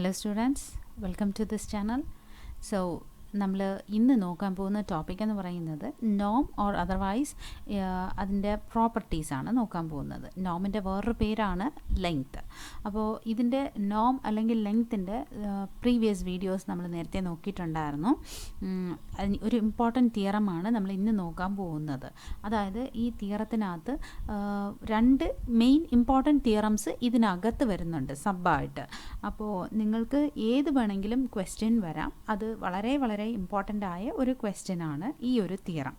Hello students, welcome to this channel. So നമ്മൾ ഇന്ന് നോക്കാൻ പോകുന്ന ടോപ്പിക് എന്ന് പറയുന്നത് നോം ഓർ അതർവൈസ് അതിൻ്റെ പ്രോപ്പർട്ടീസാണ് നോക്കാൻ പോകുന്നത്. നോമിൻ്റെ വേറൊരു പേരാണ് ലെങ്ത്. അപ്പോൾ ഇതിൻ്റെ നോം അല്ലെങ്കിൽ ലെങ്ത്തിൻ്റെ പ്രീവിയസ് വീഡിയോസ് നമ്മൾ നേരത്തെ നോക്കിയിട്ടുണ്ടായിരുന്നു. ഒരു ഇമ്പോർട്ടൻറ്റ് തിയറമാണ് നമ്മൾ ഇന്ന് നോക്കാൻ പോകുന്നത്. അതായത് ഈ തിയറത്തിനകത്ത് രണ്ട് മെയിൻ ഇമ്പോർട്ടൻറ്റ് തിയറംസ് ഇതിനകത്ത് വരുന്നുണ്ട് സബ്ബായിട്ട്. അപ്പോൾ നിങ്ങൾക്ക് ഏത് വേണമെങ്കിലും ക്വസ്റ്റ്യൻ വരാം. അത് വളരെ ഇമ്പോർട്ടൻ്റ് ആയ ഒരു ക്വസ്റ്റ്യൻ ആണ് ഈ ഒരു തിയറം.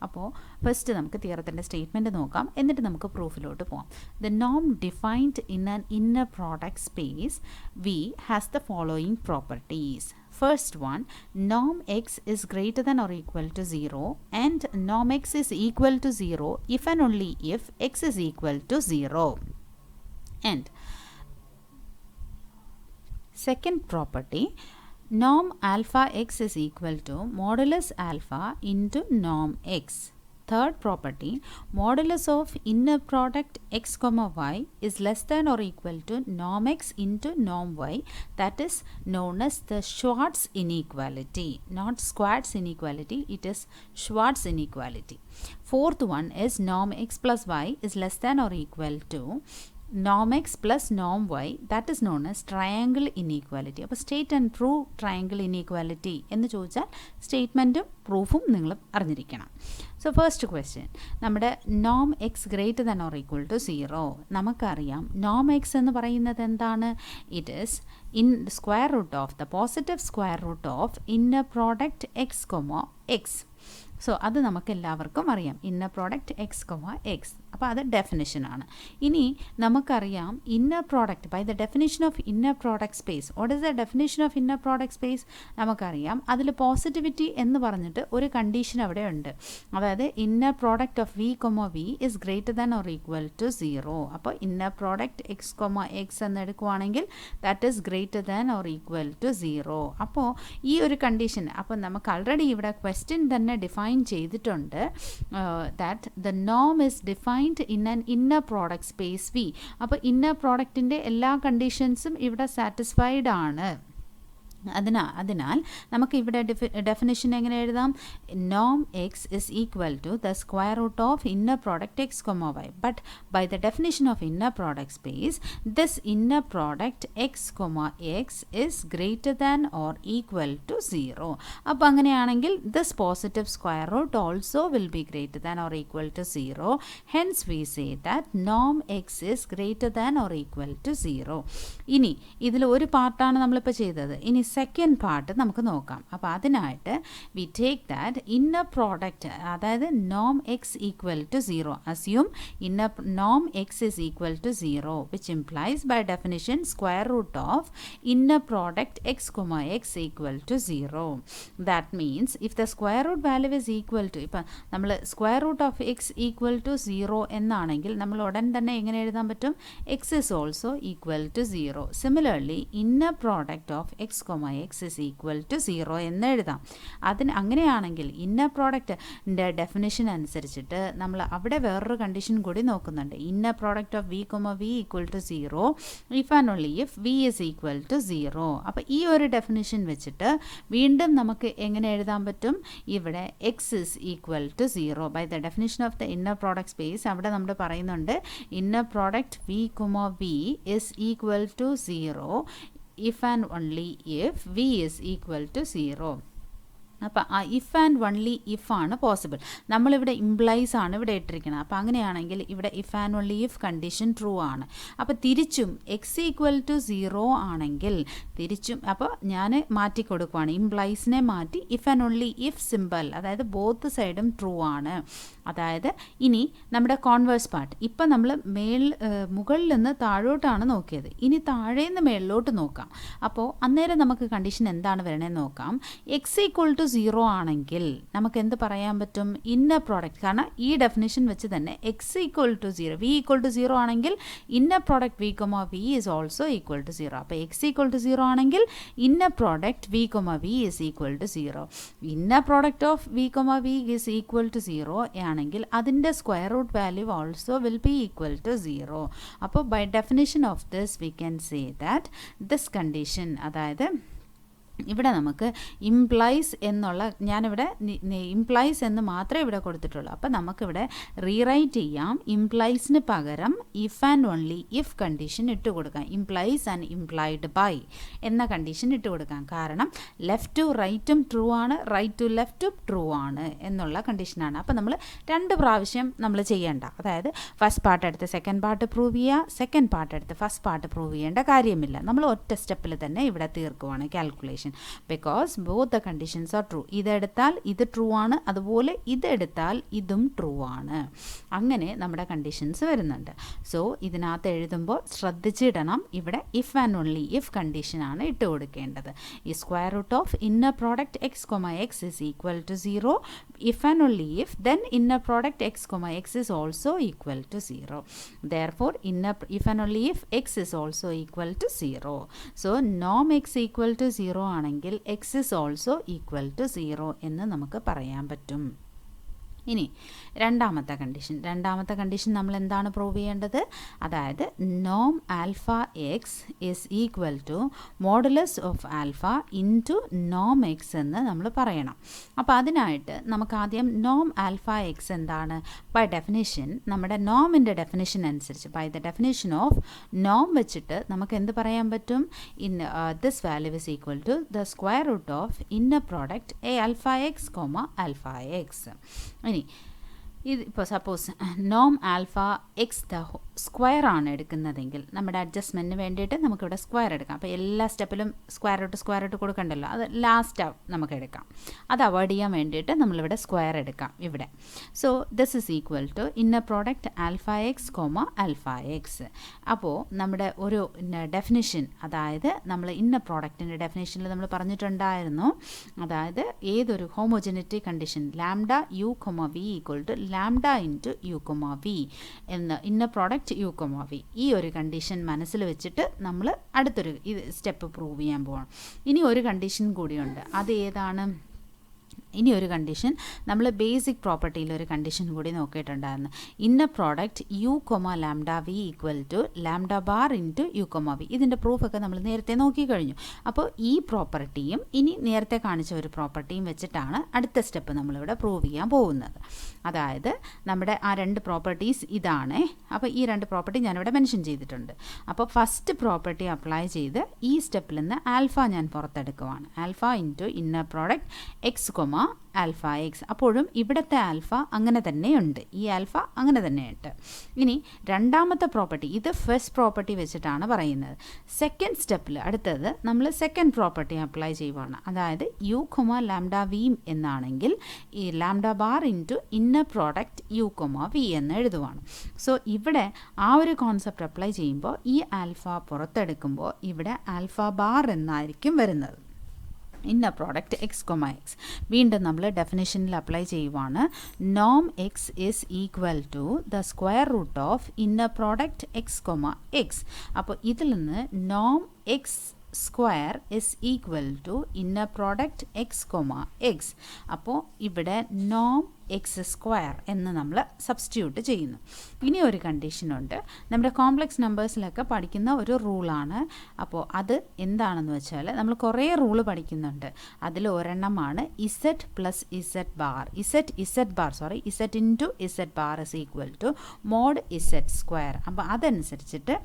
അപ്പോൾ ഫസ്റ്റ് നമുക്ക് തിയറത്തിൻ്റെ സ്റ്റേറ്റ്മെൻറ്റ് നോക്കാം, എന്നിട്ട് നമുക്ക് പ്രൂഫിലോട്ട് പോകാം. ദ നോം defined in an inner product space V has the following properties. First one, norm x is greater than or equal to 0 and norm x is equal to 0 if and only if x is equal to 0. And second property, norm alpha x is equal to modulus alpha into norm x. Third property, modulus of inner product x comma y is less than or equal to norm x into norm y. That is known as the Schwarz inequality. Not Schwarz inequality, it is Schwarz inequality. Fourth one is norm x plus y is less than or equal to norm x plus norm y, that is known as triangle inequality. അപ്പോൾ state and prove triangle inequality എന്ന് ചോദിച്ചാൽ സ്റ്റേറ്റ്മെൻറ്റും പ്രൂഫും നിങ്ങൾ അറിഞ്ഞിരിക്കണം. So first question, നമ്മുടെ നോം x greater than or equal to 0. നമുക്കറിയാം നോം എക്സ് എന്ന് പറയുന്നത് എന്താണ്? It is in square root of the positive square root of inner product X comma x. So അത് നമുക്ക് എല്ലാവർക്കും അറിയാം, inner product X comma x. അപ്പോൾ അത് ഡെഫിനിഷനാണ്. ഇനി നമുക്കറിയാം inner product by the definition of inner product space. What is the definition of inner product space? നമുക്കറിയാം അതിൽ പോസിറ്റിവിറ്റി എന്ന് പറഞ്ഞിട്ട് ഒരു കണ്ടീഷൻ അവിടെ ഉണ്ട്. അതായത് inner product of V comma V is greater than or equal to 0. അപ്പോൾ inner product X comma X എന്ന് എടുക്കുവാണെങ്കിൽ that is greater than or equal to 0. അപ്പോൾ ഈ ഒരു കണ്ടീഷൻ, അപ്പോൾ നമുക്ക് ആൾറെഡി ഇവിടെ ക്വസ്റ്റ്യൻ തന്നെ ഡിഫൈൻ ചെയ്തിട്ടുണ്ട്. ദാറ്റ് ദ നോം is defined in an inner product space V. അപ്പോൾ ഇന്നർ പ്രോഡക്റ്റിൻ്റെ എല്ലാ കണ്ടീഷൻസും ഇവിടെ സാറ്റിസ്ഫൈഡ് ആണ്. അതിനാൽ നമുക്ക് ഇവിടെ ഡെഫിനിഷൻ എങ്ങനെ എഴുതാം? നോം x is equal to the square root of inner product X comma y. But by the definition of inner product space this inner product X comma X is greater than or equal to 0. അപ്പോൾ അങ്ങനെയാണെങ്കിൽ this positive square root also will be greater than or equal to 0. Hence we say that നോം x is greater than or equal to 0. ഇനി ഇതിൽ ഒരു പാർട്ടാണ് നമ്മളിപ്പോൾ ചെയ്തത്. ഇനി സെക്കൻഡ് പാർട്ട് നമുക്ക് നോക്കാം. അപ്പോൾ അതിനായിട്ട് we take that inner product, അതായത് നോം x equal to 0. Assume inner നോം x is equal to 0 which implies by definition square root of inner product X comma x equal to 0. That means if the square root value is equal to, ഇപ്പം നമ്മൾ square root of x equal to 0 എന്നാണെങ്കിൽ നമ്മൾ ഉടൻ തന്നെ എങ്ങനെ എഴുതാൻ പറ്റും? X is also equal to 0. Similarly inner product of X comma X is equal to 0 എന്ന് എഴുതാം. അങ്ങനെയാണെങ്കിൽ ഇന്നർ പ്രോഡക്റ്റിൻ്റെ ഡെഫിനിഷൻ അനുസരിച്ചിട്ട് നമ്മൾ അവിടെ വേറൊരു കണ്ടീഷൻ കൂടി നോക്കുന്നുണ്ട്. Inner product of V comma V equal to 0 if and only if V is equal to 0. അപ്പോൾ ഈ ഒരു ഡെഫിനിഷൻ വെച്ചിട്ട് വീണ്ടും നമുക്ക് എങ്ങനെ എഴുതാൻ പറ്റും? ഇവിടെ X is equal to 0 by the definition of the inner product space. അവിടെ നമ്മൾ പറയുന്നുണ്ട് inner product V comma V is equal to 0 if and only if v is equal to 0. അപ്പോൾ ആ ഇഫ് ആൻഡ് ഓൺലി ഇഫ് ആണ് possible. നമ്മളിവിടെ implies ആണ് ഇവിടെ ഇട്ടിരിക്കുന്നത്. അപ്പോൾ അങ്ങനെയാണെങ്കിൽ ഇവിടെ if and only if condition true ആണ്. അപ്പോൾ തിരിച്ചും എക്സ് ഈക്വൽ ടു 0 ആണെങ്കിൽ തിരിച്ചും അപ്പോൾ ഞാൻ മാറ്റി കൊടുക്കുവാണ്, ഇംപ്ലൈസിനെ മാറ്റി if and only if simple, അതായത് ബോത്ത് സൈഡും ട്രൂ ആണ്. അതായത് ഇനി നമ്മുടെ കോൺവേഴ്സ് പാർട്ട്, ഇപ്പം നമ്മൾ മുകളിൽ നിന്ന് താഴോട്ടാണ് നോക്കിയത്, ഇനി താഴേന്ന് മേളിലോട്ട് നോക്കാം. അപ്പോൾ അന്നേരം നമുക്ക് കണ്ടീഷൻ എന്താണ് വരണേന്ന് നോക്കാം. എക്സ് ഈക്വൽ ടു 0 ആണെങ്കിൽ നമുക്ക് എന്ത് പറയാൻ പറ്റും? ഇന്നർ പ്രോഡക്റ്റ്, കാരണം ഈ ഡെഫിനിഷൻ വെച്ച് തന്നെ X equal to 0, V equal to 0 ആണെങ്കിൽ inner product V comma V is also equal to 0. അപ്പോൾ എക്സ് ഈക്വൽ ടു 0 ആണെങ്കിൽ inner product V comma V is equal to 0. Inner product of V comma V is equal to 0 ആണെങ്കിൽ അതിൻ്റെ square root value also will be equal to 0. അപ്പോൾ by definition of this we can say that this condition, അതായത് ഇവിടെ നമുക്ക് implies എന്നുള്ള, ഞാനിവിടെ implies എന്ന് മാത്രമേ ഇവിടെ കൊടുത്തിട്ടുള്ളൂ. അപ്പോൾ നമുക്കിവിടെ റീറൈറ്റ് ചെയ്യാം. ഇംപ്ലൈസിന് പകരം if and only if condition ഇട്ട് കൊടുക്കാം. ഇംപ്ലൈസ് ആൻഡ് ഇംപ്ലൈഡ് ബൈ എന്ന കണ്ടീഷൻ ഇട്ട് കൊടുക്കാം. കാരണം ലെഫ്റ്റ് ടു റൈറ്റും ട്രൂ ആണ്, റൈറ്റ് ടു ലെഫ്റ്റും ട്രൂ ആണ് എന്നുള്ള കണ്ടീഷനാണ്. അപ്പോൾ നമ്മൾ 2 പ്രാവശ്യം നമ്മൾ ചെയ്യേണ്ട, അതായത് ഫസ്റ്റ് പാർട്ട് എടുത്ത് സെക്കൻഡ് പാർട്ട് പ്രൂവ് ചെയ്യുക, സെക്കൻഡ് പാർട്ട് എടുത്ത് ഫസ്റ്റ് പാർട്ട് പ്രൂവ് ചെയ്യേണ്ട കാര്യമില്ല. നമ്മൾ ഒറ്റ സ്റ്റെപ്പിൽ തന്നെ ഇവിടെ തീർക്കുവാണ് calculation. because both the conditions are true. ഇതെടുത്താൽ ഇത് ട്രൂ ആണ്, അതുപോലെ ഇതെടുത്താൽ ഇതും ട്രൂ ആണ്. അങ്ങനെ നമ്മുടെ കണ്ടീഷൻസ് വരുന്നുണ്ട്. സോ ഇതിനകത്ത് എഴുതുമ്പോൾ ശ്രദ്ധിച്ചിടണം, ഇവിടെ ഇഫ് ആൻഡ് ഓൺലി ഇഫ് കണ്ടീഷനാണ് ഇട്ട് കൊടുക്കേണ്ടത്. ഈ square root of inner product X comma X is equal to 0. If and only if, then inner product x comma x is also equal to 0. Therefore if and only if x is also equal to 0. So norm x equal to 0 ആണെങ്കിൽ x is also equal to 0 എന്ന് നമുക്ക് പറയാൻ പറ്റും. ഇനി രണ്ടാമത്തെ condition നമ്മൾ എന്താണ് prove ചെയ്യേണ്ടത്? അതായത് നോം alpha X is equal to modulus of alpha into നോം എക്സ് എന്ന് നമ്മൾ പറയണം. അപ്പോൾ അതിനായിട്ട് നമുക്ക് ആദ്യം നോം ആൽഫ എക്സ് എന്താണ്? ബൈ ഡെഫിനിഷൻ, നമ്മുടെ നോമിൻ്റെ ഡെഫിനിഷൻ അനുസരിച്ച്, ബൈ ദ ഡെഫിനിഷൻ ഓഫ് നോം വെച്ചിട്ട് നമുക്ക് എന്ത് പറയാൻ പറ്റും? This value is equal to the square root of inner product A alpha X comma alpha X. ഇനി ഇത് ഇപ്പോൾ suppose Noam alpha X the square ആണ് എടുക്കുന്നതെങ്കിൽ നമ്മുടെ അഡ്ജസ്റ്റ്മെൻറ്റിന് വേണ്ടിയിട്ട് നമുക്കിവിടെ സ്ക്വയർ എടുക്കാം. അപ്പോൾ എല്ലാ സ്റ്റെപ്പിലും സ്ക്വയർ റൂട്ട് കൊടുക്കണ്ടല്ലോ, അത് ലാസ്റ്റ് നമുക്ക് എടുക്കാം. അത് അവോയ്ഡ് ചെയ്യാൻ വേണ്ടിയിട്ട് നമ്മളിവിടെ സ്ക്വയർ എടുക്കാം ഇവിടെ. So this is equal to inner product alpha X comma alpha X. അപ്പോൾ നമ്മുടെ ഒരു ഡെഫിനിഷൻ, അതായത് നമ്മൾ ഇന്നർ പ്രോഡക്റ്റിൻ്റെ ഡെഫിനിഷനിൽ നമ്മൾ പറഞ്ഞിട്ടുണ്ടായിരുന്നു, അതായത് ഏതൊരു homogeneity condition lambda u comma V equal to lambda into u comma v എന്ന്, inner product u comma v, ഈ ഒരു കണ്ടീഷൻ മനസ്സിൽ വെച്ചിട്ട് നമ്മൾ അടുത്തൊരു സ്റ്റെപ്പ് പ്രൂവ് ചെയ്യാൻ പോകണം. ഇനി ഒരു കണ്ടീഷൻ കൂടിയുണ്ട്. അത് ഏതാണ്? ഇനി ഒരു കണ്ടീഷൻ നമ്മൾ ബേസിക് പ്രോപ്പർട്ടിയിൽ ഒരു കണ്ടീഷൻ കൂടി നോക്കിയിട്ടുണ്ടായിരുന്നു. Inner product u comma lambda v equal to lambda bar into u comma v. ഇതിൻ്റെ പ്രൂഫൊക്കെ നമ്മൾ നേരത്തെ നോക്കിക്കഴിഞ്ഞു. അപ്പോൾ ഈ പ്രോപ്പർട്ടിയും ഇനി നേരത്തെ കാണിച്ച ഒരു പ്രോപ്പർട്ടിയും വെച്ചിട്ടാണ് അടുത്ത സ്റ്റെപ്പ് നമ്മളിവിടെ പ്രൂവ് ചെയ്യാൻ പോകുന്നത്. അതായത് നമ്മുടെ ആ 2 പ്രോപ്പർട്ടീസ് ഇതാണ്. അപ്പോൾ ഈ 2 പ്രോപ്പർട്ടി ഞാനിവിടെ മെൻഷൻ ചെയ്തിട്ടുണ്ട്. അപ്പോൾ ഫസ്റ്റ് പ്രോപ്പർട്ടി അപ്ലൈ ചെയ്ത് ഈ സ്റ്റെപ്പിൽ നിന്ന് ആൽഫ ഞാൻ പുറത്തെടുക്കുവാണ്. Alpha into inner product X comma alpha x. അപ്പോഴും ഇവിടുത്തെ ആൽഫ അങ്ങനെ തന്നെയുണ്ട്, ഈ ആൽഫ അങ്ങനെ തന്നെയുണ്ട്. ഇനി രണ്ടാമത്തെ പ്രോപ്പർട്ടി, ഇത് ഫസ്റ്റ് പ്രോപ്പർട്ടി വെച്ചിട്ടാണ് പറയുന്നത്. സെക്കൻഡ് സ്റ്റെപ്പിൽ അടുത്തത് നമ്മൾ സെക്കൻഡ് പ്രോപ്പർട്ടി അപ്ലൈ ചെയ്യുവാണ്. അതായത് യു കൊമ ലാംഡ വി എന്നാണെങ്കിൽ ഈ lambda bar into inner product u comma v എന്ന് എഴുതുവാണ്. സോ ഇവിടെ ആ ഒരു കോൺസെപ്റ്റ് അപ്ലൈ ചെയ്യുമ്പോൾ ഈ ആൽഫ പുറത്തെടുക്കുമ്പോൾ ഇവിടെ ആൽഫ ബാർ എന്നായിരിക്കും വരുന്നത്. Inner product X comma x. വീണ്ടും നമ്മൾ ഡെഫിനിഷനിൽ അപ്ലൈ ചെയ്യുവാണ്. നോം x is equal to the square root of inner product X comma x. അപ്പോൾ ഇതിൽ നിന്ന് നോം x square is equal to inner product X comma x. അപ്പോൾ ഇവിടെ നോം എക്സ് സ്ക്വയർ എന്ന് നമ്മൾ സബ്സ്റ്റിറ്റ്യൂട്ട് ചെയ്യുന്നു. ഇനി ഒരു കണ്ടീഷനുണ്ട്, നമ്മുടെ കോംപ്ലക്സ് നമ്പേഴ്സിലൊക്കെ പഠിക്കുന്ന ഒരു റൂളാണ്. അപ്പോൾ അത് എന്താണെന്ന് വെച്ചാൽ നമ്മൾ കുറേ റൂള് പഠിക്കുന്നുണ്ട്. അതിൽ ഒരെണ്ണമാണ് ഇസെറ്റ് plus z bar. ഇസെറ്റ് into ഇസെറ്റ് bar is equal to mod z square. അപ്പോൾ അതനുസരിച്ചിട്ട്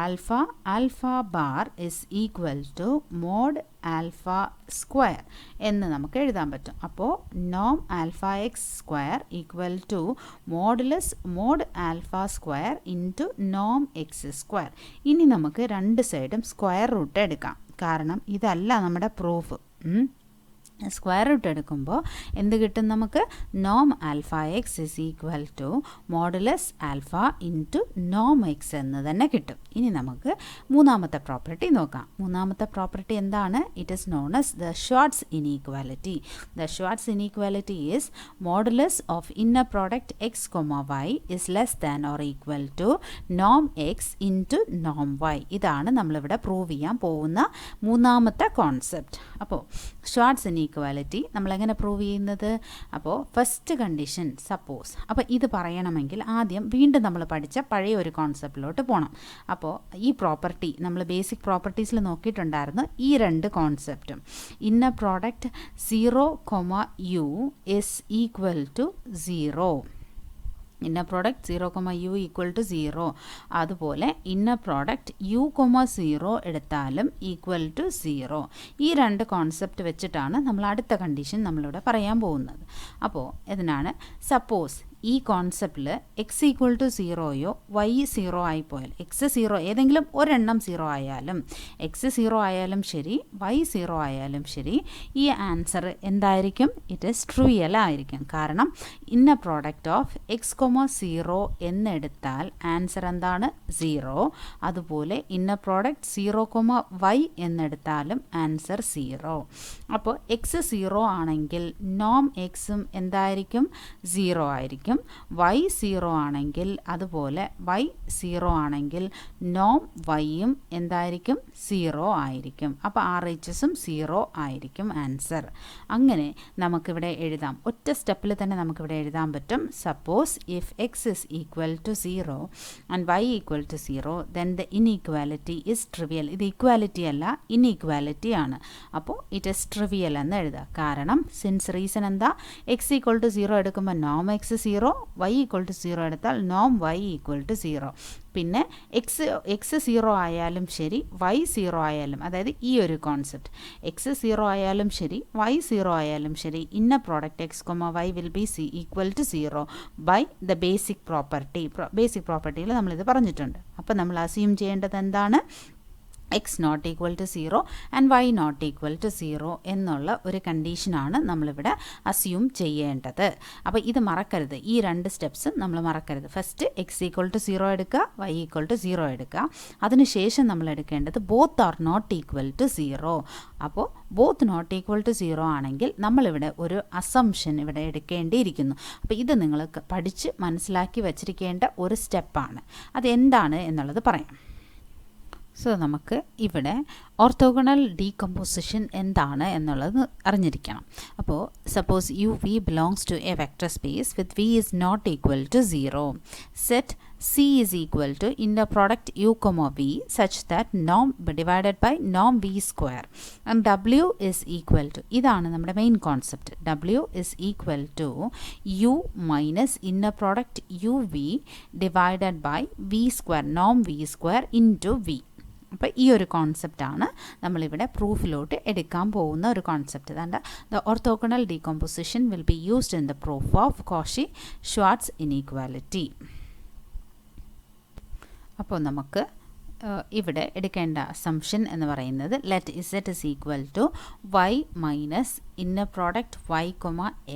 alpha bar is equal to mode alpha square എന്ന് നമുക്ക് എഴുതാൻ പറ്റും. അപ്പോൾ നോം alpha X square equal to modulus mode alpha square into നോം എക്സ് സ്ക്വയർ. ഇനി നമുക്ക് 2 സൈഡും സ്ക്വയർ റൂട്ട് എടുക്കാം, കാരണം ഇതല്ല നമ്മുടെ പ്രൂഫ്. സ്ക്വയർ റൂട്ട് എടുക്കുമ്പോൾ എന്ത് കിട്ടും നമുക്ക്? നോം alpha X is equal to modulus alpha into നോം എക്സ് എന്ന് തന്നെ കിട്ടും. ഇനി നമുക്ക് മൂന്നാമത്തെ പ്രോപ്പർട്ടി നോക്കാം. മൂന്നാമത്തെ പ്രോപ്പർട്ടി എന്താണ്? It is known as the Schwarz inequality. The Schwarz inequality is modulus of inner product X comma Y is less than or equal to Noam X into Noam Y. ഇതാണ് നമ്മളിവിടെ prove ചെയ്യാൻ പോകുന്ന മൂന്നാമത്തെ concept. അപ്പോൾ Schwarz inequality നമ്മളെങ്ങനെ prove ചെയ്യുന്നത്? അപ്പോൾ first condition suppose, അപ്പോൾ ഇത് പറയണമെങ്കിൽ ആദ്യം വീണ്ടും നമ്മൾ പഠിച്ച പഴയ ഒരു കോൺസെപ്റ്റിലോട്ട് പോകണം. അപ്പോൾ ഈ പ്രോപ്പർട്ടി നമ്മൾ ബേസിക് പ്രോപ്പർട്ടീസിൽ നോക്കിയിട്ടുണ്ടായിരുന്നു ഈ രണ്ട് കോൺസെപ്റ്റും. Inner product 0, u is equal to 0. Inner product 0, u equal to 0. അതുപോലെ ഇന്നർ പ്രോഡക്റ്റ് u, 0 എടുത്താലും ഈക്വൽ ടു 0. ഈ രണ്ട് കോൺസെപ്റ്റ് വെച്ചിട്ടാണ് നമ്മൾ അടുത്ത കണ്ടീഷൻ നമ്മളിവിടെ പറയാൻ പോകുന്നത്. അപ്പോൾ ഇതിനാണ് സപ്പോസ് ഈ കോൺസെപ്റ്റിൽ എക്സ് ഈക്വൽ ടു 0യോ വൈ 0 ആയിപ്പോയാൽ, എക്സ് 0 ഏതെങ്കിലും ഒരെണ്ണം 0 ആയാലും, എക്സ് 0 ആയാലും ശരി വൈ 0 ആയാലും ശരി, ഈ ആൻസർ എന്തായിരിക്കും? ഇറ്റ് ഈസ് ട്രൂയൽ ആയിരിക്കും. കാരണം ഇന്നർ പ്രോഡക്റ്റ് ഓഫ് എക്സ്, 0 എന്നെടുത്താൽ ആൻസർ എന്താണ്? 0. അതുപോലെ ഇന്നർ പ്രോഡക്റ്റ് 0, വൈ എന്നെടുത്താലും ആൻസർ 0. അപ്പോൾ എക്സ് 0 ആണെങ്കിൽ നോം എക്സും എന്തായിരിക്കും? 0 ആയിരിക്കും. വൈ 0 ആണെങ്കിൽ, അതുപോലെ വൈ 0 ആണെങ്കിൽ നോം വൈയും എന്തായിരിക്കും? 0 ആയിരിക്കും. അപ്പോൾ ആർ എച്ച് എസും 0 ആയിരിക്കും ആൻസർ. അങ്ങനെ നമുക്കിവിടെ എഴുതാം. ഒറ്റ സ്റ്റെപ്പിൽ തന്നെ നമുക്കിവിടെ എഴുതാൻ പറ്റും. Suppose if x is equal to 0 and y equal to 0 then the inequality is trivial. ഇത് ഈക്വാലിറ്റി അല്ല, ഇൻഈക്വാലിറ്റി ആണ്. അപ്പോൾ ഇറ്റ് ഇസ് ട്രിവിയൽ എന്ന് എഴുതുക. കാരണം സിൻസ് റീസൺ എന്താ? എക്സ് ഈക്വൽ ടു 0 എടുക്കുമ്പോൾ നോം എക്സ് 0, വൈ ഈക്വൽ ടു 0 എടുത്താൽ നോം വൈ ഈക്വൽ ടു 0. പിന്നെ എക്സ് 0 ആയാലും ശരി വൈ 0 ആയാലും, അതായത് ഈ ഒരു കോൺസെപ്റ്റ് എക്സ് 0 ആയാലും ശരി വൈ 0 ആയാലും ശരി, inner product x, y will be equal to 0 by the basic property. Basic പ്രോപ്പർട്ടിയിൽ നമ്മളിത് പറഞ്ഞിട്ടുണ്ട്. അപ്പോൾ നമ്മൾ അസ്യൂം ചെയ്യേണ്ടത് എന്താണ്? X not equal to 0 and y not equal to 0 എന്നുള്ള ഒരു കണ്ടീഷനാണ് നമ്മളിവിടെ അസ്യൂം ചെയ്യേണ്ടത്. അപ്പോൾ ഇത് മറക്കരുത്, ഈ രണ്ട് സ്റ്റെപ്സ് നമ്മൾ മറക്കരുത്. ഫസ്റ്റ് എക്സ് ഈക്വൽ ടു 0 എടുക്കുക, വൈ ഈക്വൽ ടു 0 എടുക്കുക. അതിനുശേഷം നമ്മൾ എടുക്കേണ്ടത് both are not equal to 0. അപ്പോൾ ബോത്ത് നോട്ട് ഈക്വൽ ടു 0 ആണെങ്കിൽ നമ്മളിവിടെ ഒരു അസംഷൻ ഇവിടെ എടുക്കേണ്ടിയിരിക്കുന്നു. അപ്പോൾ ഇത് നിങ്ങൾ പഠിച്ച് മനസ്സിലാക്കി വച്ചിരിക്കേണ്ട ഒരു സ്റ്റെപ്പാണ്. അതെന്താണ് എന്നുള്ളത് പറയാം. സോ നമുക്ക് ഇവിടെ ഓർത്തോഗണൽ ഡീകമ്പോസിഷൻ എന്താണ് എന്നുള്ളത് അറിഞ്ഞിരിക്കണം. അപ്പോൾ suppose u v belongs to a vector space with v is not equal to 0. Set C is equal to inner product u, v such that norm divided by norm v square and w is equal to, ഇതാണ് നമ്മുടെ main concept. w is equal to u minus inner product uv divided by v square, norm v square into v. അപ്പോൾ ഈ ഒരു കോൺസെപ്റ്റാണ് നമ്മളിവിടെ പ്രൂഫിലോട്ട് എടുക്കാൻ പോകുന്ന ഒരു concept. അതാണ്ട് the orthogonal decomposition will be used in the proof of Cauchy Schwarz inequality. അപ്പോൾ നമുക്ക് ഇവിടെ എടുക്കേണ്ട അസംഷൻ എന്ന് പറയുന്നത് let z is equal to y minus inner product y,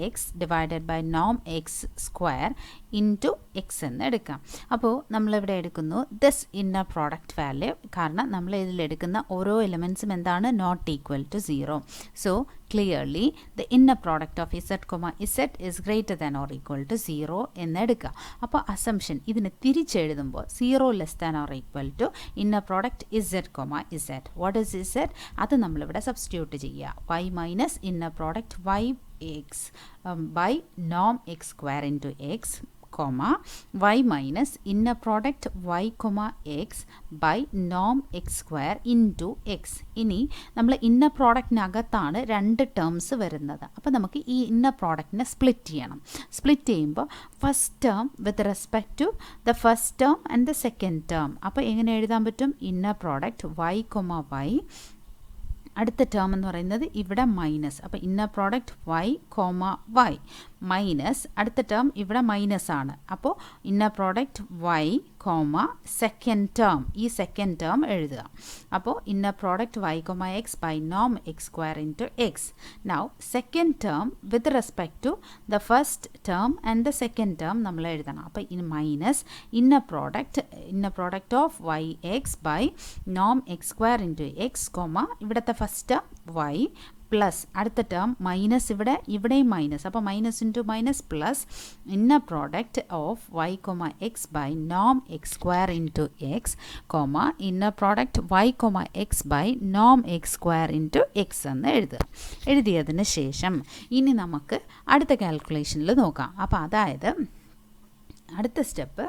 x divided by നോം എക്സ് സ്ക്വയർ ഇൻറ്റു എക്സ് എന്ന് എടുക്കാം. അപ്പോൾ നമ്മളിവിടെ എടുക്കുന്നു ദിസ് ഇന്നർ പ്രോഡക്റ്റ് വാല്യൂ. കാരണം നമ്മൾ ഇതിലെടുക്കുന്ന ഓരോ എലിമെൻറ്റ്സും എന്താണ്? Not equal to 0. So clearly the inner product of z is greater than or equal to 0 എന്ന് എടുക്കുക. അപ്പോൾ അസംഷൻ ഇതിനെ തിരിച്ചെഴുതുമ്പോൾ 0 less than or equal to inner product z. What is z? അത് നമ്മളിവിടെ സബ്സ്റ്റിറ്റ്യൂട്ട് ചെയ്യുക. Y minus inner product y x by നോം x square into x, y minus inner product y, x by norm x square into x. ഇനി നമ്മൾ inner പ്രോഡക്റ്റിനകത്താണ് രണ്ട് terms വരുന്നത്. അപ്പോൾ നമുക്ക് ഈ ഇന്നർ പ്രോഡക്റ്റിനെ സ്പ്ലിറ്റ് ചെയ്യണം. സ്പ്ലിറ്റ് ചെയ്യുമ്പോൾ first term with respect to the first term and the second term. അപ്പോൾ എങ്ങനെ എഴുതാൻ പറ്റും? ഇന്നർ പ്രോഡക്റ്റ് y, y, അടുത്ത ടേം എന്ന് പറയുന്നത് ഇവിടെ മൈനസ്. അപ്പോൾ inner product y, y minus അടുത്ത ടേം ഇവിടെ മൈനസ് ആണ്. അപ്പോൾ inner product y, comma second term, ഈ സെക്കൻഡ് ടേം എഴുതുക. അപ്പോൾ inner product y, x by നോം x square into x. Now second term with respect to the first term and the second term നമ്മൾ എഴുതണം. അപ്പോൾ in minus inner product of Y x by നോം x square into X comma ഇവിടുത്തെ first term Y plus അടുത്ത term minus, ഇവിടെയും minus, അപ്പോൾ minus into minus plus inner product of Y comma X by നോം x square into X comma inner product Y comma X by നോം x square into x എന്ന് എഴുതുക. എഴുതിയതിന് ശേഷം ഇനി നമുക്ക് അടുത്ത കാൽക്കുലേഷനിൽ നോക്കാം. അപ്പോൾ അതായത് അടുത്ത സ്റ്റെപ്പ്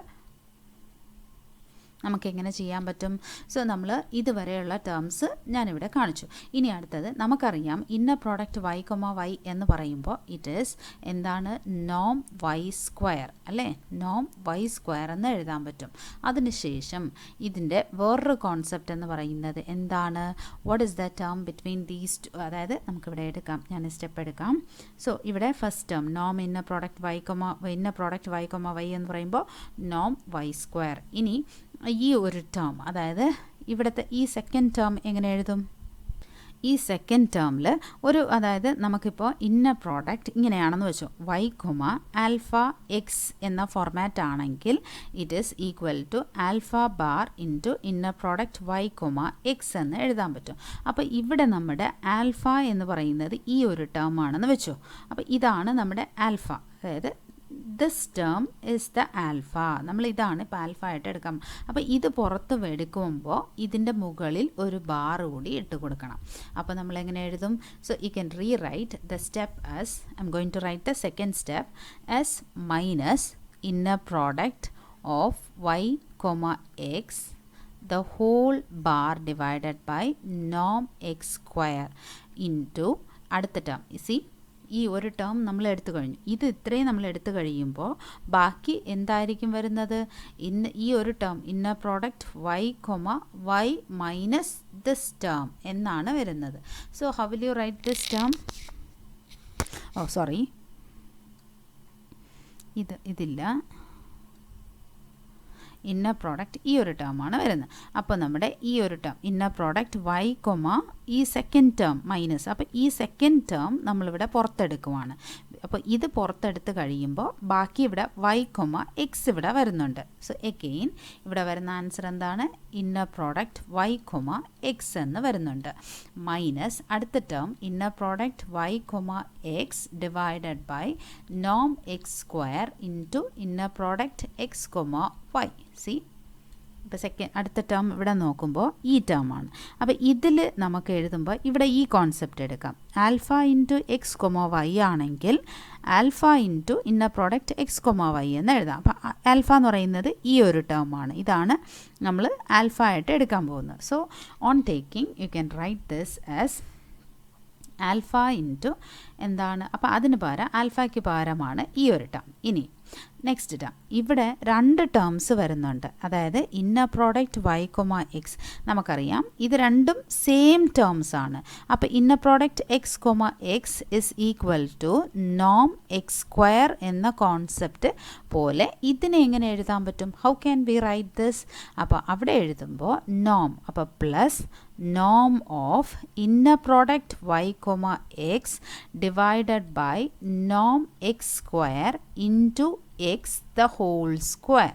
നമുക്കെങ്ങനെ ചെയ്യാൻ പറ്റും? സോ നമ്മൾ ഇതുവരെയുള്ള ടേംസ് ഞാനിവിടെ കാണിച്ചു. ഇനി അടുത്തത് നമുക്കറിയാം inner product y comma y എന്ന് പറയുമ്പോൾ ഇറ്റ് ഈസ് എന്താണ്? നോം വൈ സ്ക്വയർ അല്ലേ? നോം വൈ സ്ക്വയർ എന്ന് എഴുതാൻ പറ്റും. അതിനുശേഷം ഇതിൻ്റെ വേറൊരു കോൺസെപ്റ്റ് എന്ന് പറയുന്നത് എന്താണ്? What is the term between these two? അതായത് നമുക്കിവിടെ എടുക്കാം, ഞാൻ സ്റ്റെപ്പ് എടുക്കാം. സോ ഇവിടെ ഫസ്റ്റ് ടേം നോം inner product y comma y എന്ന് പറയുമ്പോൾ നോം വൈ സ്ക്വയർ. ഇനി ഈ ഒരു ടേം, അതായത് ഇവിടുത്തെ ഈ സെക്കൻഡ് ടേം എങ്ങനെ എഴുതും? ഈ സെക്കൻഡ് ടേമിൽ അതായത് നമുക്കിപ്പോൾ ഇന്നർ പ്രോഡക്റ്റ് ഇങ്ങനെയാണെന്ന് വെച്ചോ, വൈ കൊമ ആൽഫ എക്സ് എന്ന ഫോർമാറ്റ് ആണെങ്കിൽ it is equal to alpha bar into inner product y comma X എന്ന് എഴുതാൻ പറ്റും. അപ്പോൾ ഇവിടെ നമ്മുടെ ആൽഫ എന്ന് പറയുന്നത് ഈ ഒരു ടേം ആണെന്ന് വെച്ചോ. അപ്പോൾ ഇതാണ് നമ്മുടെ ആൽഫ, അതായത് this term is the alpha. നമ്മൾ ഇതാണ് ഇപ്പോൾ ആൽഫ ആയിട്ട് എടുക്കാം. അപ്പോൾ ഇത് പുറത്ത് എടുക്കുമ്പോൾ ഇതിൻ്റെ മുകളിൽ ഒരു ബാർ കൂടി ഇട്ട് കൊടുക്കണം. അപ്പോൾ നമ്മൾ എങ്ങനെ എഴുതും? So you can rewrite the step as, I'm going to write the second step as minus inner product of y comma x the whole bar divided by norm x square into അടുത്ത term. see ഈ ഒരു term നമ്മൾ എടുത്തു കഴിഞ്ഞു. ഇത് ഇത്രയും നമ്മൾ എടുത്തു കഴിയുമ്പോൾ ബാക്കി എന്തായിരിക്കും വരുന്നത്? ഈ ഒരു term inner product y comma y minus this term എന്നാണ് വരുന്നത്. So how will you write this term? Sorry, ഇതില്ല, ഇന്നർ പ്രോഡക്റ്റ് ഈ ഒരു ടേം ആണ് വരുന്നത്. അപ്പോൾ നമ്മുടെ ഈ ഒരു term inner product y comma ഈ സെക്കൻഡ് ടേം മൈനസ്, അപ്പോൾ ഈ സെക്കൻഡ് ടേം നമ്മളിവിടെ പുറത്തെടുക്കുവാണ്. അപ്പോൾ ഇത് പുറത്തെടുത്ത് കഴിയുമ്പോൾ ബാക്കി ഇവിടെ വൈ കൊമ എക്സ് ഇവിടെ വരുന്നുണ്ട്. സോ എഗെയിൻ ഇവിടെ വരുന്ന ആൻസർ എന്താണ്? Inner product y comma X എന്ന് വരുന്നുണ്ട്. മൈനസ് അടുത്ത term inner product y comma x divided by നോം x square into inner product X comma y. See ഇപ്പോൾ അടുത്ത ടേം ഇവിടെ നോക്കുമ്പോൾ ഈ ടേം ആണ്. അപ്പോൾ ഇതിൽ നമുക്ക് എഴുതുമ്പോൾ ഇവിടെ ഈ കോൺസെപ്റ്റ് എടുക്കാം. Alpha into x comma y ആണെങ്കിൽ alpha into inner product X comma y എന്ന് എഴുതാം. അപ്പോൾ ആൽഫ എന്ന് പറയുന്നത് ഈ ഒരു ടേം ആണ്. ഇതാണ് നമ്മൾ ആൽഫ ആയിട്ട് എടുക്കാൻ പോകുന്നത്. So on taking U can write this as alpha into എന്താണ്? അപ്പോൾ അതിന് പകരം ആൽഫയ്ക്ക് പകരമാണ് ഈ ഒരു ടേം. ഇനി നെക്സ്റ്റ് ടേം ഇവിടെ രണ്ട് ടേംസ് വരുന്നുണ്ട്. അതായത് inner product y comma X നമുക്കറിയാം ഇത് രണ്ടും സെയിം ടേംസ് ആണ്. അപ്പോൾ inner product X comma X is equal to Noam x square എന്ന കോൺസെപ്റ്റ് പോലെ ഇതിനെ എങ്ങനെ എഴുതാൻ പറ്റും? How can we write this? അപ്പോൾ അവിടെ എഴുതുമ്പോൾ നോം, അപ്പോൾ plus Noam of inner product y comma x divided by നോം x square into X the whole square,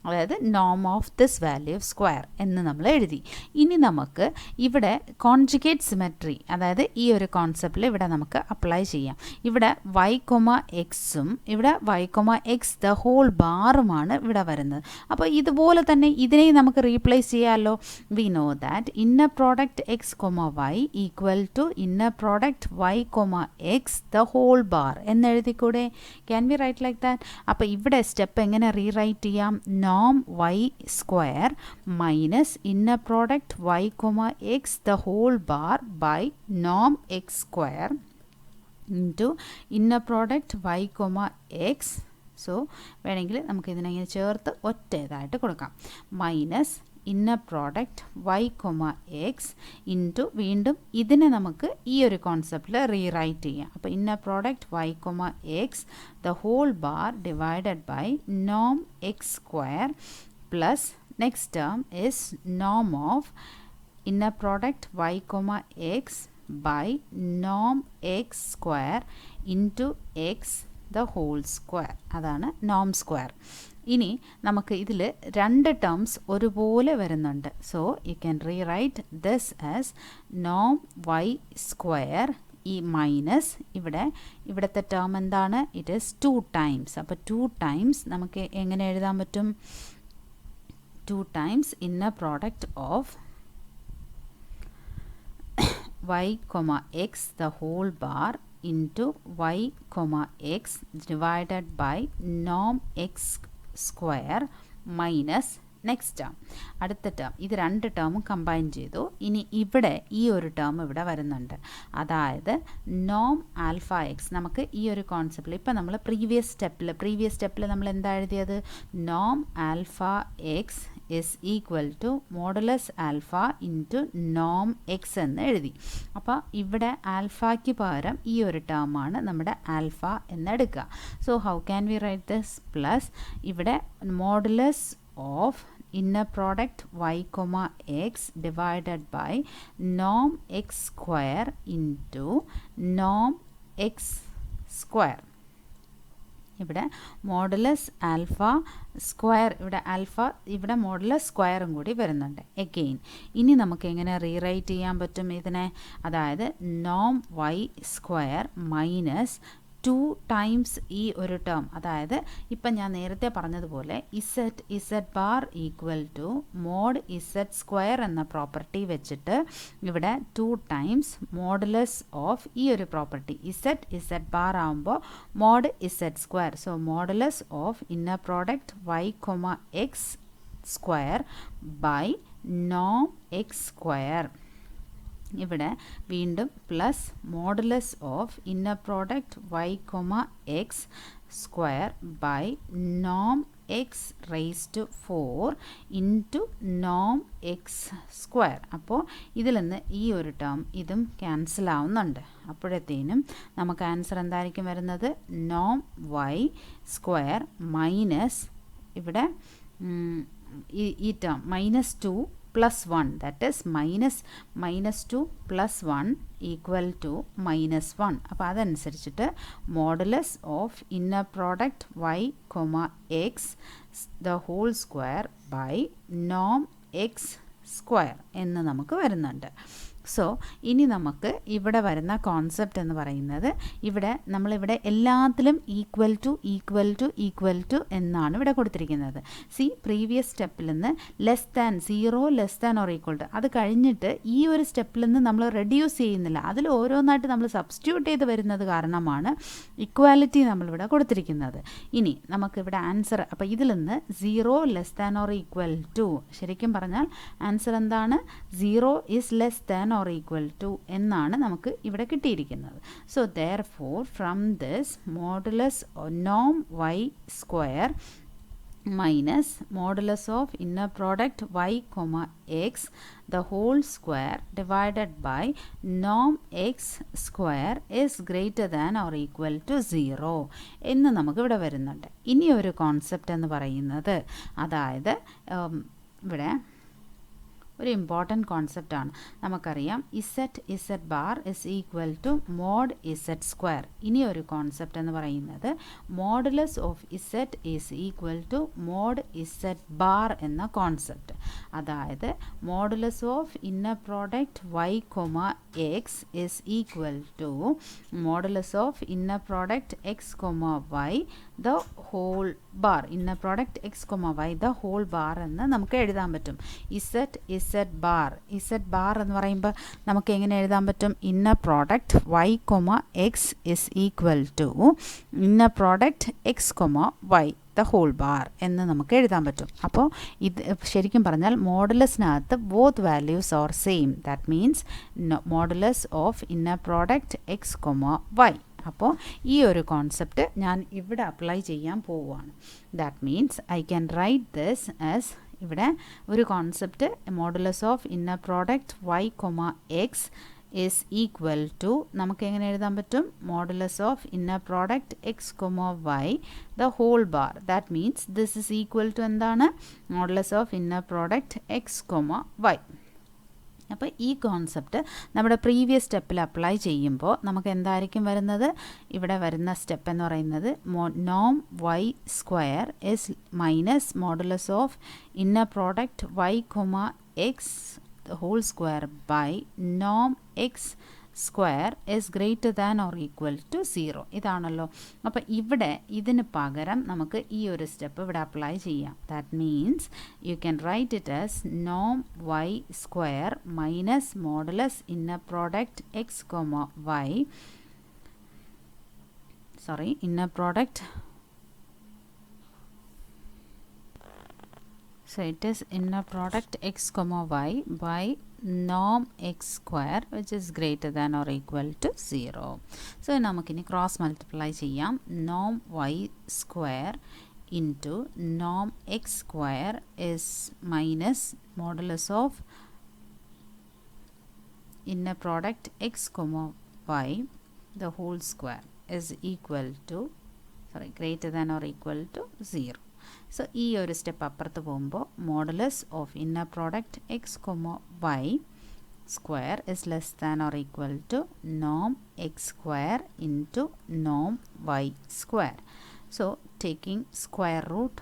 അതായത് നോം of this value of square എന്ന് നമ്മൾ എഴുതി. ഇനി നമുക്ക് ഇവിടെ കോൺജുഗേറ്റ് സിമെട്രി, അതായത് ഈ ഒരു കോൺസെപ്റ്റിൽ ഇവിടെ നമുക്ക് അപ്ലൈ ചെയ്യാം. ഇവിടെ വൈ കൊമ എക്സും ഇവിടെ Y comma x the whole ബാറുമാണ് ഇവിടെ വരുന്നത്. അപ്പോൾ ഇതുപോലെ തന്നെ ഇതിനെ നമുക്ക് റീപ്ലേസ് ചെയ്യാമല്ലോ. We know that inner product X comma Y equal to inner product y comma x the whole bar എന്നെഴുതിക്കൂടെ? Can we right like that? അപ്പോൾ ഇവിടെ സ്റ്റെപ്പ് എങ്ങനെ റീറൈറ്റ് ചെയ്യാം? നോം y square minus inner product y comma x the whole bar by നോം x square into inner product y comma x. So വേണമെങ്കിൽ നമുക്ക് ഇതിനെങ്ങനെ ചേർത്ത് ഒറ്റേതായിട്ട് കൊടുക്കാം. Minus inner product y comma x into വീണ്ടും ഇതിനെ നമുക്ക് ഈ ഒരു കോൺസെപ്റ്റിൽ റീറൈറ്റ് ചെയ്യാം. അപ്പോൾ inner product y comma x the whole bar divided by നോം x square plus next term is norm of inner product y comma x by norm x square into x the whole square. അതാണ് നോം square. ഇനി നമുക്ക് ഇതിൽ രണ്ട് terms ഒരുപോലെ വരുന്നുണ്ട്. So you can rewrite this as നോം y square ഈ minus ഇവിടുത്തെ ടേം എന്താണ്? It is 2 times. അപ്പോൾ 2 ടൈംസ് നമുക്ക് എങ്ങനെ എഴുതാൻ പറ്റും? 2 times inner product of y comma x the whole bar into y comma x divided by norm x square minus next term, അടുത്ത ടേം. ഇത് രണ്ട് ടേമും കമ്പൈൻ ചെയ്തു. ഇനി ഇവിടെ ഈ ഒരു ടേം ഇവിടെ വരുന്നുണ്ട്. അതായത് നോം ആൽഫ എക്സ്. നമുക്ക് ഈ ഒരു കോൺസെപ്റ്റിൽ ഇപ്പം നമ്മൾ പ്രീവിയസ് സ്റ്റെപ്പിൽ നമ്മൾ എന്താ എഴുതിയത്? നോം alpha X is equal to modulus alpha into നോം എക്സ് എന്ന് എഴുതി. അപ്പോൾ ഇവിടെ ആൽഫയ്ക്ക് പകരം ഈ ഒരു ടേമാണ് നമ്മുടെ ആൽഫ എന്നെടുക്കുക. So how can we write this? Plus ഇവിടെ modulus of inner product y comma x divided by norm x square into norm x square. ഇവിടെ മോഡുലസ് ആൽഫ സ്ക്വയർ, ഇവിടെ മോഡുലസ് സ്ക്വയറും കൂടി വരുന്നുണ്ട് എഗെയിൻ. ഇനി നമുക്ക് എങ്ങനെ റീറൈറ്റ് ചെയ്യാൻ പറ്റും ഇതിനെ? അതായത് നോം വൈ സ്ക്വയർ മൈനസ് 2 ടൈംസ് ഈ ഒരു ടേം. അതായത് ഇപ്പം ഞാൻ നേരത്തെ പറഞ്ഞതുപോലെ z bar equal to mod z square എന്ന പ്രോപ്പർട്ടി വെച്ചിട്ട് ഇവിടെ 2 ടൈംസ് മോഡുലസ് ഓഫ് ഈ ഒരു പ്രോപ്പർട്ടി ഇസഡ് ബാർ ആകുമ്പോൾ mod z square. So modulus of inner product y comma x square by നോം എക്സ് സ്ക്വയർ. ഇവിടെ വീണ്ടും plus modulus of inner product y comma x square by നോം x raise to 4 into നോം x square. അപ്പോൾ ഇതിൽ നിന്ന് ഈ ഒരു ടേം ഇതും ക്യാൻസൽ ആവുന്നുണ്ട്. അപ്പോഴത്തേനും നമുക്ക് ആൻസർ എന്തായിരിക്കും വരുന്നത്? നോം വൈ സ്ക്വയർ മൈനസ് ഇവിടെ ഈ term -2 plus 1, that is -2 plus 1 equal to -1. അപ്പോൾ അതനുസരിച്ചിട്ട് modulus of inner product y comma x the whole square by norm x square എന്ന് നമുക്ക് വരുന്നുണ്ട്. സോ ഇനി നമുക്ക് ഇവിടെ വരുന്ന കോൺസെപ്റ്റ് എന്ന് പറയുന്നത്, നമ്മളിവിടെ എല്ലാത്തിലും ഈക്വൽ ടു എന്നാണ് ഇവിടെ കൊടുത്തിരിക്കുന്നത്. സി പ്രീവിയസ് സ്റ്റെപ്പിൽ നിന്ന് less than 0 less than or equal to, അത് കഴിഞ്ഞിട്ട് ഈ ഒരു സ്റ്റെപ്പിൽ നിന്ന് നമ്മൾ റെഡ്യൂസ് ചെയ്യുന്നില്ല, അതിൽ ഓരോന്നായിട്ട് നമ്മൾ സബ്സ്റ്റിറ്റ്യൂട്ട് ചെയ്ത് വരുന്നത് കാരണമാണ് ഇക്വാലിറ്റി നമ്മളിവിടെ കൊടുത്തിരിക്കുന്നത്. ഇനി നമുക്കിവിടെ ആൻസർ, അപ്പോൾ ഇതിൽ നിന്ന് 0 less than or equal to, ശരിക്കും പറഞ്ഞാൽ ആൻസർ എന്താണ്? 0 is less than or equal to എന്നാണ് നമുക്ക് ഇവിടെ കിട്ടിയിരിക്കുന്നത്. So therefore from this modulus norm y square minus modulus of inner product y comma x the whole square divided by norm x square is greater than or equal to 0 എന്ന് നമുക്ക് ഇവിടെ വരുന്നുണ്ട്. ഇനി ഒരു കോൺസെപ്റ്റ് എന്ന് പറയുന്നത്, അതായത് ഇവിടെ ഒരു ഇമ്പോർട്ടൻറ്റ് കോൺസെപ്റ്റാണ്. നമുക്കറിയാം z bar is equal to mod z square. ഇനി ഒരു കോൺസെപ്റ്റ് എന്ന് പറയുന്നത് modulus of z is equal to mod z bar എന്ന കോൺസെപ്റ്റ്. അതായത് modulus of inner product y comma X is equal to modulus of inner product X comma y the whole bar. Inner product X comma y the whole bar എന്ന് നമുക്ക് എഴുതാൻ പറ്റും. Z bar എന്ന് പറയുമ്പോൾ നമുക്ക് എങ്ങനെ എഴുതാൻ പറ്റും? Inner product y comma X is equal to inner product X comma y the whole bar എന്ന് നമുക്ക് എഴുതാൻ പറ്റും. അപ്പോൾ ഇത് ശരിക്കും പറഞ്ഞാൽ മോഡുലസിനകത്ത് both values are same. That means modulus of inner product X comma y. അപ്പോൾ ഈ ഒരു കോൺസെപ്റ്റ് ഞാൻ ഇവിടെ അപ്ലൈ ചെയ്യാൻ പോവുകയാണ്. That means I can write this as, ഇവിടെ ഒരു concept modulus of inner product y comma x is equal to നമുക്ക് എങ്ങനെ എഴുതാൻ പറ്റും modulus of inner product x, y the whole bar. That means this is equal to എന്താണ് modulus of inner product x, y. അപ്പോൾ ഈ concept നമ്മുടെ previous സ്റ്റെപ്പിൽ apply ചെയ്യുമ്പോൾ നമുക്ക് എന്തായിരിക്കും വരുന്നത് ഇവിടെ വരുന്ന സ്റ്റെപ്പ് എന്ന് പറയുന്നത് നോം y square is minus modulus of inner product y X whole square by നോം x square is greater than or equal to 0. ഇതാണല്ലോ. അപ്പോൾ ഇവിടെ ഇതിന് പകരം നമുക്ക് ഈ ഒരു സ്റ്റെപ്പ് ഇവിടെ അപ്ലൈ ചെയ്യാം. That means you can write it as നോം y square minus modulus inner product x y inner product. So it is inner product x, y by norm x square which is greater than or equal to 0. So നമുക്കിനി cross multiply ചെയ്യാം. norm y square into norm x square is minus modulus of inner product x, y the whole square is equal to greater than or equal to 0. So ഈ ഒരു step അപ്പുറത്ത് പോകുമ്പോൾ modulus of inner product x, Y square is less than or equal to Noam x square into Noam y square. So taking square root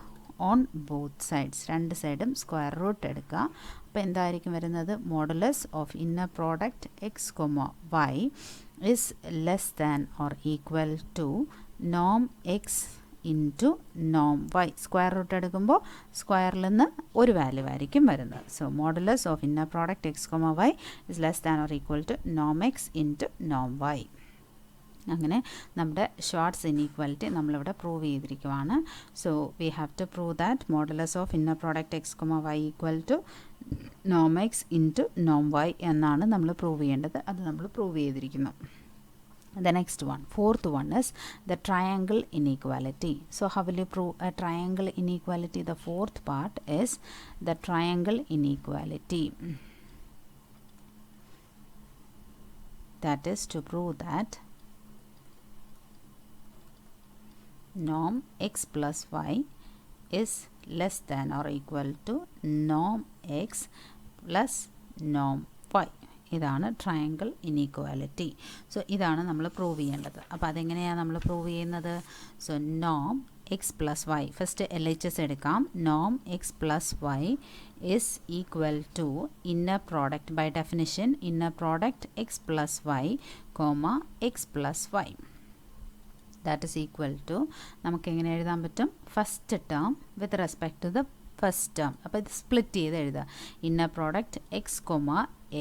on both sides, രണ്ട് സൈഡും square root എടുക്കുക. അപ്പോൾ എന്തായിരിക്കും വരുന്നത് modulus of inner product x, Y is less than or equal to Noam X into Noam y. Square root എടുക്കുമ്പോൾ സ്ക്വയറിൽ നിന്ന് ഒരു വാല്യൂ ആയിരിക്കും വരുന്നത്. So modulus of inner product x, Y is less than or equal to Noam X into Noam Y. അങ്ങനെ നമ്മുടെ shorts inequality നമ്മളിവിടെ prove ചെയ്തിരിക്കുവാണ്. So we have to prove that modulus of inner product x, Y equal to Noam X into Noam Y എന്നാണ് നമ്മൾ prove ചെയ്യേണ്ടത്. അത് നമ്മൾ prove ചെയ്തിരിക്കുന്നു. The next one, fourth one is the triangle inequality. So how will you prove a triangle inequality? The fourth part is the triangle inequality. That is to prove that norm x plus y is less than or equal to norm x plus norm y. ഇതാണ് triangle inequality. So ഇതാണ് നമ്മൾ prove ചെയ്യേണ്ടത്. അപ്പോൾ അതെങ്ങനെയാണ് നമ്മൾ prove ചെയ്യുന്നത്? So നോം x plus y, first L H S എടുക്കാം. നോം x plus y is equal to inner product, by definition inner product x plus y x plus y. That is equal to നമുക്ക് എങ്ങനെ എഴുതാൻ പറ്റും? First term with respect to the first term. അപ്പോൾ ഇത് split ചെയ്ത് എഴുതുക. Inner product x,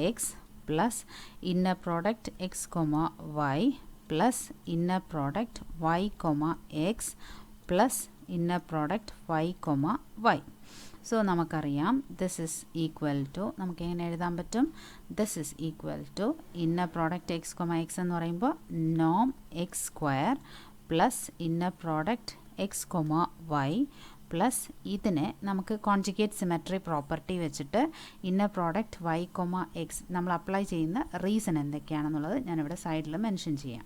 X plus inner product x, y plus inner product y, x plus inner product y, y. So നമുക്കറിയാം this is equal to, നമുക്ക് എങ്ങനെ എഴുതാൻ പറ്റും? this is equal to inner product x, x എന്ന് പറയുമ്പോൾ norm x square plus inner product x, y plus ഇതിനെ നമുക്ക് conjugate symmetry property വെച്ചിട്ട് ഇന്നർ പ്രോഡക്റ്റ് വൈ, എക്സ് നമ്മൾ അപ്ലൈ ചെയ്യുന്ന റീസൺ എന്തൊക്കെയാണെന്നുള്ളത് ഞാനിവിടെ സൈഡിൽ മെൻഷൻ ചെയ്യാം.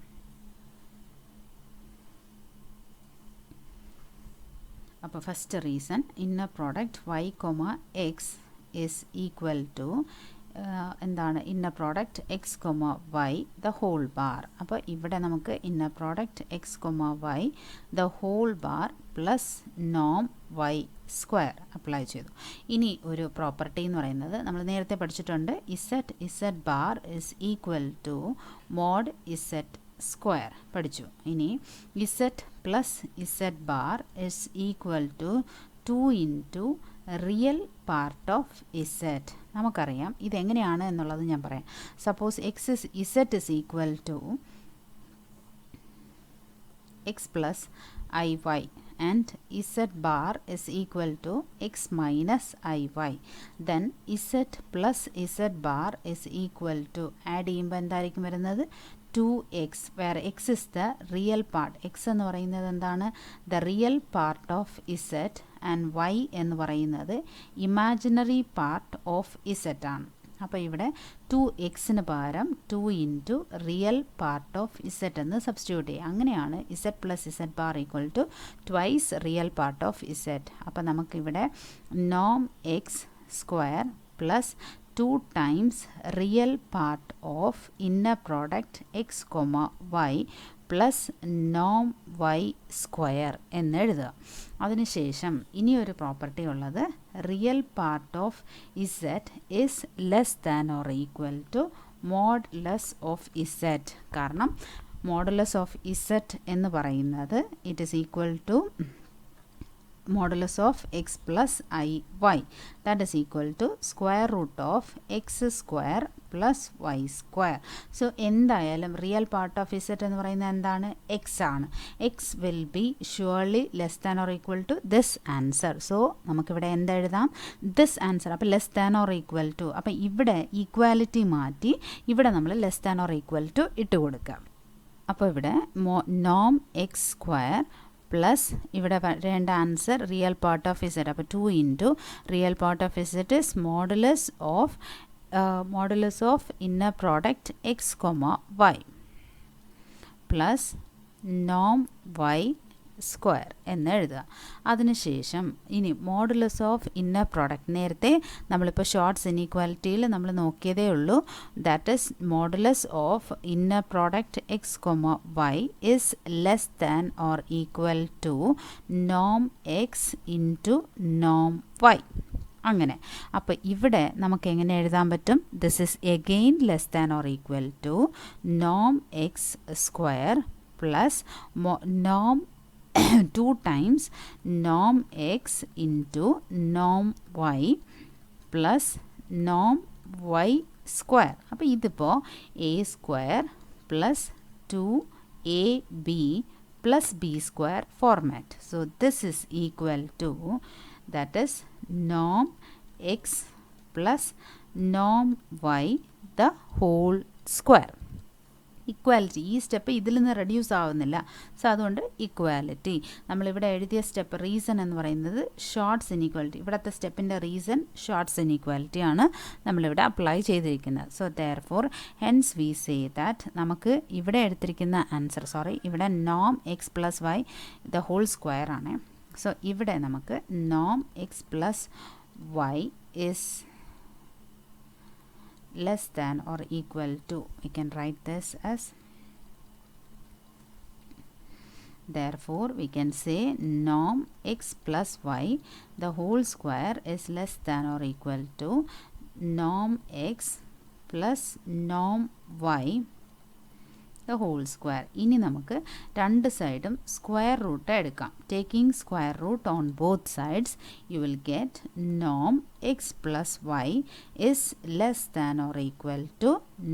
അപ്പോൾ first reason inner product y, x is equal to എന്താണ്? Inner product x, y the whole bar. അപ്പോൾ ഇവിടെ നമുക്ക് inner product x, y the whole bar plus നോം വൈ സ്ക്വയർ അപ്ലൈ ചെയ്തു. ഇനി ഒരു പ്രോപ്പർട്ടി എന്ന് പറയുന്നത് നമ്മൾ നേരത്തെ പഠിച്ചിട്ടുണ്ട്. Z bar is equal to mod z square പഠിച്ചു. ഇനി z plus z bar is equal to 2 into real part of z. നമുക്കറിയാം ഇതെങ്ങനെയാണ് എന്നുള്ളത് ഞാൻ പറയാം. Suppose z is equal to x plus i y and z bar is equal to x minus iy, then z plus z bar is equal to add ചെയ്യുമ്പോൾ എന്തായിരിക്കും വരുന്നത്? 2x, where x is the real part. x എന്ന് പറയുന്നത് എന്താണ്? the real part of z and y എന്ന് പറയുന്നത് imaginary part of z ആണ്. അപ്പോൾ ഇവിടെ 2xന് പകരം 2 into real part of z എന്ന് സബ്സ്റ്റിറ്റ്യൂട്ട് ചെയ്യുക. അങ്ങനെയാണ് z plus z bar equal to twice real part of z. അപ്പോൾ നമുക്കിവിടെ നോം x square plus 2 times real part of inner product X comma y plus നോം വൈ സ്ക്വയർ എന്നെഴുതുക. അതിനുശേഷം ഇനിയൊരു പ്രോപ്പർട്ടി ഉള്ളത് real part of z is less than or equal to modulus of z. കാരണം modulus of z എന്ന് പറയുന്നത് it is equal to modulus of x plus I y, that is equal to square root of x square plus y square. So എന്തായാലും real part of z എന്ന് പറയുന്നത് എന്താണ്? X ആണ്. X will be surely less than or equal to this answer. So നമുക്കിവിടെ എന്തെഴുതാം? This answer. അപ്പോൾ less than or equal to, അപ്പോൾ ഇവിടെ ഈക്വാലിറ്റി മാറ്റി ഇവിടെ നമ്മൾ less than or equal to ഇട്ട് കൊടുക്കാം. അപ്പോൾ ഇവിടെ നോം എക്സ് സ്ക്വയർ പ്ലസ് ഇവിടെ വേണ്ട answer real part of z. അപ്പോൾ 2 into real part of z is modulus of inner product X comma y plus നോം വൈ സ്ക്വയർ എന്ന് എഴുതുക. അതിനുശേഷം ഇനി മോഡുലസ് ഓഫ് ഇന്നർ പ്രോഡക്റ്റ്, നേരത്തെ നമ്മളിപ്പോൾ ഷോർട്ട്സ് ഇനീക്വാലിറ്റിയിൽ നമ്മൾ നോക്കിയതേ ഉള്ളൂ. That is modulus of inner product X comma Y is less than or equal to Noam X into Noam Y. അങ്ങനെ അപ്പോൾ ഇവിടെ നമുക്ക് എങ്ങനെ എഴുതാൻ പറ്റും? This is again less than or equal to Noam x square plus Noam 2 times norm x into norm y plus norm y square. അപ്പോൾ ഇതിപ്പോൾ a square plus 2ab plus b square format. So this is equal to, that is norm x plus norm y the whole square. Equality, ഈ step ഇതിൽ നിന്ന് reduce ആവുന്നില്ല. So അതുകൊണ്ട് equality. നമ്മളിവിടെ എഴുതിയ step reason എന്ന് പറയുന്നത് ഷോർട്ട്സ് ഇനീക്വാലിറ്റി. ഇവിടുത്തെ സ്റ്റെപ്പിൻ്റെ റീസൺ ഷോർട്ട്സ് ഇനീക്വാലിറ്റി ആണ് നമ്മളിവിടെ അപ്ലൈ ചെയ്തിരിക്കുന്നത്. So therefore hence we say that നമുക്ക് ഇവിടെ എടുത്തിരിക്കുന്ന ആൻസർ, ഇവിടെ നോം x plus y the whole square ആണ്. സോ ഇവിടെ നമുക്ക് നോം x plus y is less than or equal to, we can write this as, therefore we can say norm x plus y the whole square is less than or equal to norm x plus norm y the whole square. ഇനി നമുക്ക് രണ്ട് സൈഡും square root എടുക്കാം. Taking square root on both sides you will get Noam x plus y is less than or equal to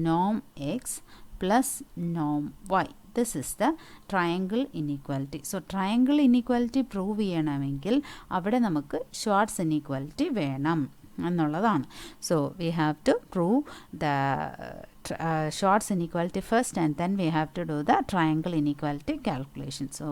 Noam x plus നോം Y. This is the triangle inequality. So triangle inequality prove ചെയ്യണമെങ്കിൽ അവിടെ നമുക്ക് shorts inequality വേണം എന്നുള്ളതാണ്. So we have to prove the shorts inequality first and then we have to do the triangle inequality calculation. So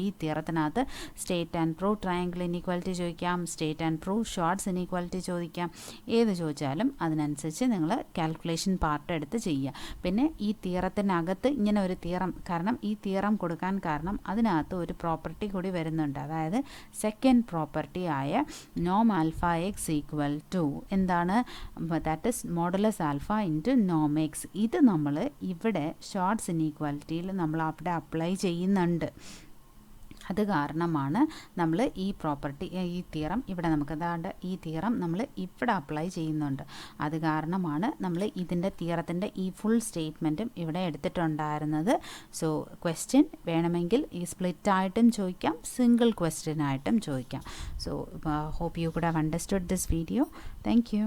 ഈ തിയറത്തിനകത്ത് state and prove triangle inequality ചോദിക്കാം, state and prove shorts inequality ചോദിക്കാം. ഏത് ചോദിച്ചാലും അതിനനുസരിച്ച് നിങ്ങൾ calculation part എടുത്ത് ചെയ്യുക. പിന്നെ ഈ തിയറത്തിനകത്ത് ഇങ്ങനെ ഒരു തിയറം, കാരണം ഈ തിയറം കൊടുക്കാൻ കാരണം അതിനകത്ത് ഒരു പ്രോപ്പർട്ടി കൂടി വരുന്നുണ്ട്. അതായത് സെക്കൻഡ് പ്രോപ്പർട്ടി ആയ നോം ആൽഫ എക്സ് ഈക്വൽ ടു എന്താണ്? That is modulus alpha into നോം എക്സ്. ഇത് നമ്മൾ ഇവിടെ ഷോർട്ട്സ് ഇനീക്വാലിറ്റിയിൽ നമ്മൾ അവിടെ അപ്ലൈ ചെയ്യുന്നുണ്ട്. അത് കാരണമാണ് നമ്മൾ ഈ പ്രോപ്പർട്ടി, ഈ തിയറം ഇവിടെ നമുക്ക് അതാണ്ട് ഈ തിയറം നമ്മൾ ഇവിടെ അപ്ലൈ ചെയ്യുന്നുണ്ട്. അത് കാരണമാണ് നമ്മൾ ഇതിൻ്റെ തിയറത്തിൻ്റെ ഈ ഫുൾ സ്റ്റേറ്റ്മെൻറ്റും ഇവിടെ എടുത്തിട്ടുണ്ടായിരുന്നത്. സോ ക്വസ്റ്റ്യൻ വേണമെങ്കിൽ ഈ സ്പ്ലിറ്റായിട്ടും ചോദിക്കാം, സിംഗിൾ ക്വസ്റ്റ്യനായിട്ടും ചോദിക്കാം. So hope you could have understood this video. Thank U.